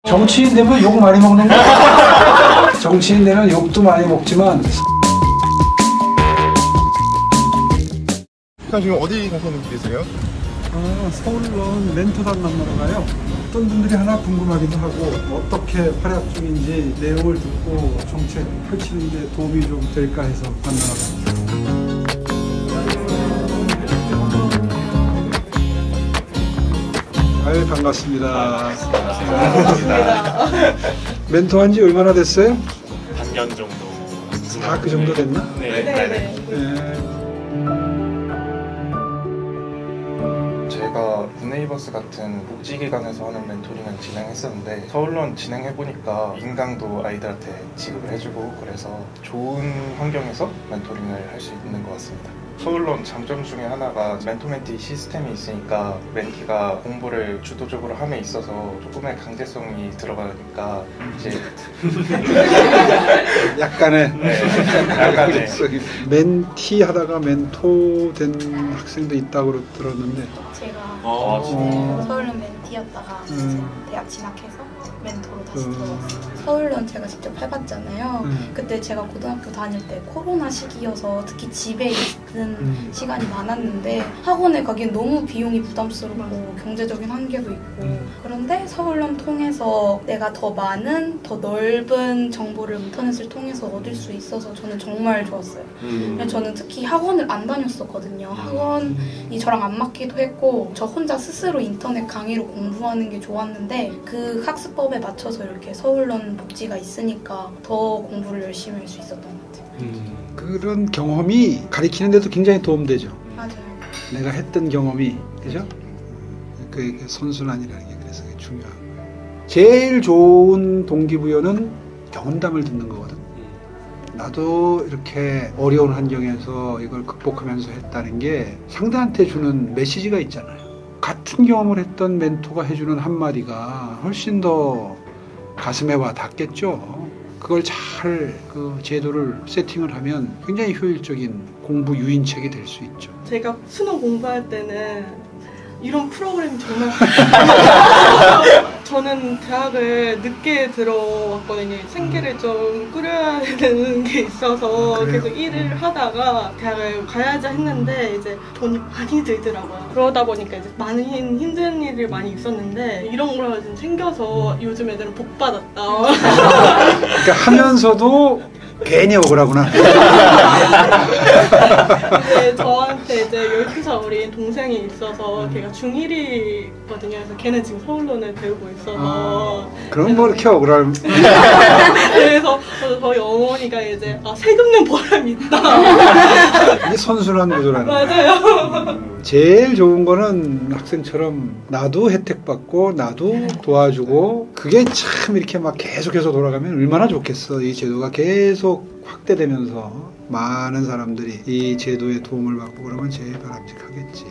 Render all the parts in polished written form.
정치인 되면 욕 많이 먹는 거야. 정치인 되면 욕도 많이 먹지만. 지금 어디 가시는 길이세요? 서울로 멘토단 만나러 가요. 어떤 분들이 하나 궁금하기도 하고 어떻게 활약 중인지 내용을 듣고 정책 펼치는 데 도움이 좀 될까 해서 만나러 갑니다. 아유, 반갑습니다. 반갑습니다. 멘토 한 지 얼마나 됐어요? 반년 정도. 다 그 정도 됐나? 네. 제가 문네이버스 같은 복지기관에서 하는 멘토링을 진행했었는데 서울론 진행해보니까 인강도 아이들한테 지급을 해주고 그래서 좋은 환경에서 멘토링을 할 수 있는 것 같습니다. 서울론 장점 중에 하나가 멘토-멘티 시스템이 있으니까 멘티가 공부를 주도적으로 함에 있어서 조금의 강제성이 들어가니까 이제 약간의 네. 멘티 하다가 멘토 된 학생도 있다고 들었는데 제가 서울론 멘티였다가 대학 진학해서 멘토로 다시 들어왔어요. 서울론 제가 직접 해봤잖아요. 그때 제가 고등학교 다닐 때 코로나 시기여서 특히 집에 있는 시간이 많았는데 학원에 가기엔 너무 비용이 부담스럽고 경제적인 한계도 있고 그런데 서울론 통해서 내가 더 많은 더 넓은 정보를 인터넷을 통해서 얻을 수 있어서 저는 정말 좋았어요. 저는 특히 학원을 안 다녔었거든요. 학원이 저랑 안 맞기도 했고 저 혼자 스스로 인터넷 강의로 공부하는 게 좋았는데 그 학습법에 맞춰서 이렇게 서울론 복지가 있으니까 더 공부를 열심히 할 수 있었던 것 같아요. 그런 경험이 가르치는 데도 굉장히 도움되죠. 맞아요. 내가 했던 경험이, 그죠? 그 선순환이라는 게 그래서 중요한 거예요. 제일 좋은 동기부여는 경험담을 듣는 거거든. 나도 이렇게 어려운 환경에서 이걸 극복하면서 했다는 게 상대한테 주는 메시지가 있잖아요. 같은 경험을 했던 멘토가 해주는 한마디가 훨씬 더 가슴에 와 닿겠죠. 그걸 잘 그 제도를 세팅을 하면 굉장히 효율적인 공부 유인책이 될 수 있죠. 제가 수능 공부할 때는 이런 프로그램이 정말 저는 대학을 늦게 들어왔거든요. 생계를 좀 꾸려야 되는 게 있어서 계속 일을 하다가 대학을 가야지 했는데 이제 돈이 많이 들더라고요. 그러다 보니까 이제 많은 힘든 일이 많이 있었는데 이런 걸 좀 챙겨서 요즘 애들은 복 받았다. 그러니까 하면서도 괜히 억울하구나. 근데 저한테 이제 12살 어린 동생이 있어서 걔가 중1이거든요. 그래서 걔는 지금 서울론을 배우고 있어서 그럼 뭐 이렇게 억울할. 그래서 저희 어머니가 이제 세금 낸 보람이 있다. 이게 선순환 구조라는 거예요. 맞아요. 제일 좋은 거는 학생처럼 나도 혜택 받고 나도 도와주고 그게 참 이렇게 막 계속해서 돌아가면 얼마나 좋겠어. 이 제도가 계속 확대되면서 많은 사람들이 이 제도에 도움을 받고 그러면 제일 바람직하겠지.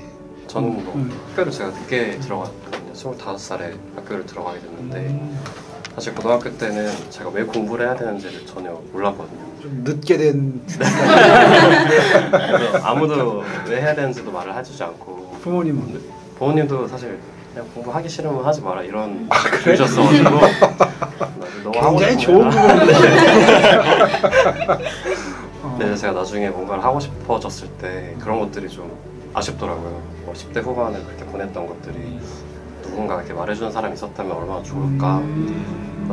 저는 학교를 제가 늦게 들어갔거든요. 25살에 학교를 들어가게 됐는데 사실 고등학교 때는 제가 왜 공부를 해야 되는지를 전혀 몰랐거든요. 좀 늦게 된 아무도 왜 해야 되는지도 말을 해주지 않고 부모님도 사실 그냥 공부하기 싫으면 하지 마라 이런 분이셨어가지고 너무 하고 굉장히 싶은 좋은 부분인데. 네, 제가 나중에 뭔가를 하고 싶어졌을 때 그런 것들이 좀 아쉽더라고요. 10대 후반을 그렇게 보냈던 것들이 누군가 이렇게 말해주는 사람이 있었다면 얼마나 좋을까.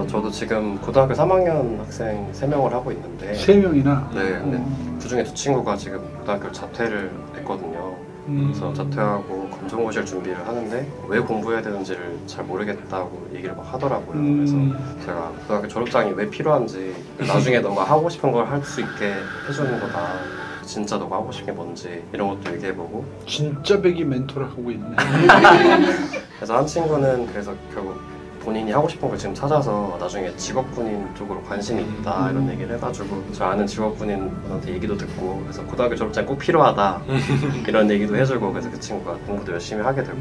저도 지금 고등학교 3학년 학생 3명을 하고 있는데 3명이나? 네, 근데 그 중에 2 친구가 지금 고등학교를 자퇴를 했거든요. 그래서 자퇴하고 검정고시를 준비를 하는데 왜 공부해야 되는지를 잘 모르겠다고 얘기를 막 하더라고요. 그래서 제가 고등학교 졸업장이 왜 필요한지 나중에 너가 하고 싶은 걸 할 수 있게 해주는 거다. 진짜 너가 하고 싶은 게 뭔지 이런 것도 얘기해보고 진짜 배기 멘토를 하고 있네. 그래서 한 친구는 그래서 결국 본인이 하고 싶은 걸 지금 찾아서 나중에 직업군인 쪽으로 관심이 있다 이런 얘기를 해가지고 저 아는 직업군인한테 얘기도 듣고 그래서 고등학교 졸업장이 꼭 필요하다 이런 얘기도 해주고 그래서 그 친구가 공부도 열심히 하게 되고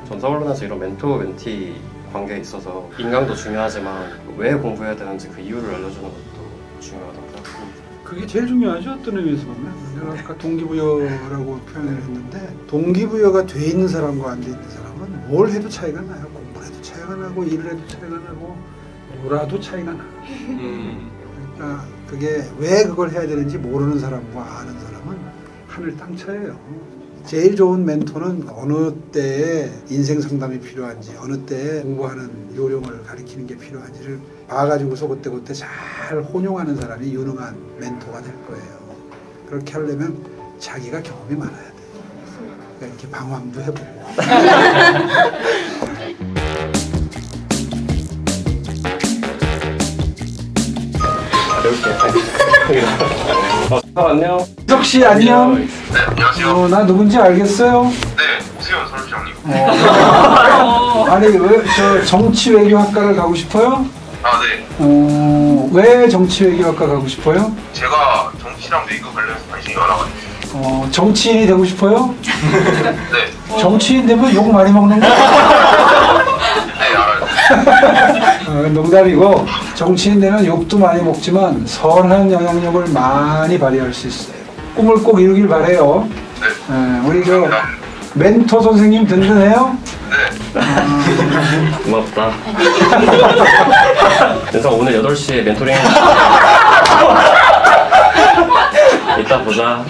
전 서울론에서 이런 멘토 멘티 관계에 있어서 인강도 중요하지만 왜 공부해야 되는지 그 이유를 알려주는 것도 중요하다고 생각합니다. 그게 제일 중요하죠. 어떤 의미에서 보면 내가 아까 동기부여라고 표현을 했는데 동기부여가 돼 있는 사람과 안 돼 있는 사람은 뭘 해도 차이가 나요. 공부를 해도 차이가 차이가 나고 일을 해도 차이가 나고 놀아도 차이가 나. 그러니까 그게 왜 그걸 해야 되는지 모르는 사람과 아는 사람은 하늘 땅 차이예요. 제일 좋은 멘토는 어느 때에 인생 상담이 필요한지 어느 때에 공부하는 요령을 가르치는 게 필요한지를 봐가지고서 그때 잘 혼용하는 사람이 유능한 멘토가 될 거예요. 그렇게 하려면 자기가 경험이 많아야 돼요. 그러니까 이렇게 방황도 해보고 안녕. 희석씨 안녕. 네, 안녕하세요. 나 누군지 알겠어요? 네, 오세훈 서울시장님. 아니 왜 저 정치 외교학과를 가고 싶어요? 아, 네. 왜 정치 외교학과 가고 싶어요? 제가 정치랑 외교 관련해서 관심이 많아가지고. 정치인이 되고 싶어요? 네. 정치인 되면 욕 많이 먹는 거? 네, 알아요. 농담이고 정치인 되면 욕도 많이 먹지만 선한 영향력을 많이 발휘할 수 있어요. 꿈을 꼭 이루길 바래요. 네. 우리 저 멘토 선생님 든든해요? 네. 고맙다. 그래서 오늘 8시에 멘토링 이따 보자.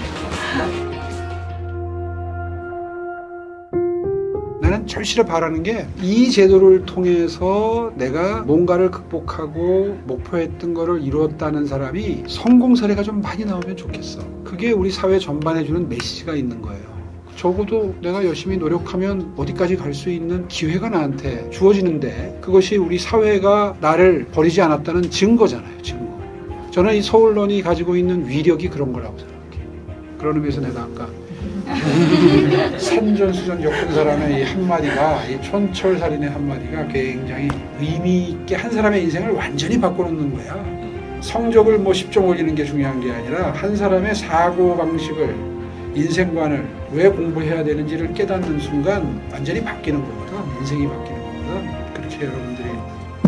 나는 절실히 바라는 게 이 제도를 통해서 내가 뭔가를 극복하고 목표했던 거를 이루었다는 사람이 성공 사례가 좀 많이 나오면 좋겠어. 그게 우리 사회 전반에 주는 메시지가 있는 거예요. 적어도 내가 열심히 노력하면 어디까지 갈 수 있는 기회가 나한테 주어지는데 그것이 우리 사회가 나를 버리지 않았다는 증거잖아요. 증거. 저는 이 서울론이 가지고 있는 위력이 그런 거라고 생각해요. 그런 의미에서 내가 아까 산전수전 겪은 사람의 이 한마디가, 이 촌철살인의 한마디가 굉장히 의미 있게 한 사람의 인생을 완전히 바꿔놓는 거야. 성적을 뭐 10점 올리는 게 중요한 게 아니라 한 사람의 사고방식을, 인생관을 왜 공부해야 되는지를 깨닫는 순간 완전히 바뀌는 거거든. 인생이 바뀌는 거거든. 그렇게 여러분들이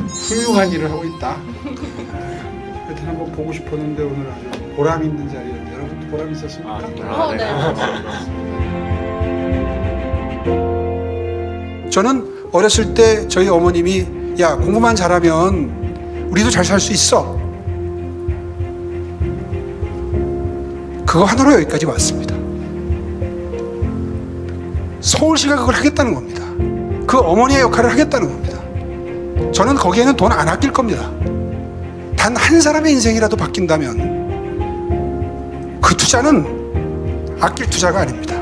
훌륭한 일을 하고 있다. 하여튼 한번 보고 싶었는데 오늘 아주 보람 있는 자리였는데 여러분도 보람 있었습니까? 네. 저는 어렸을 때 저희 어머님이 야 공부만 잘하면 우리도 잘 살 수 있어. 그거 하나로 여기까지 왔습니다. 서울시가 그걸 하겠다는 겁니다. 그 어머니의 역할을 하겠다는 겁니다. 저는 거기에는 돈 안 아낄 겁니다. 단 한 사람의 인생이라도 바뀐다면 그 투자는 아낄 투자가 아닙니다.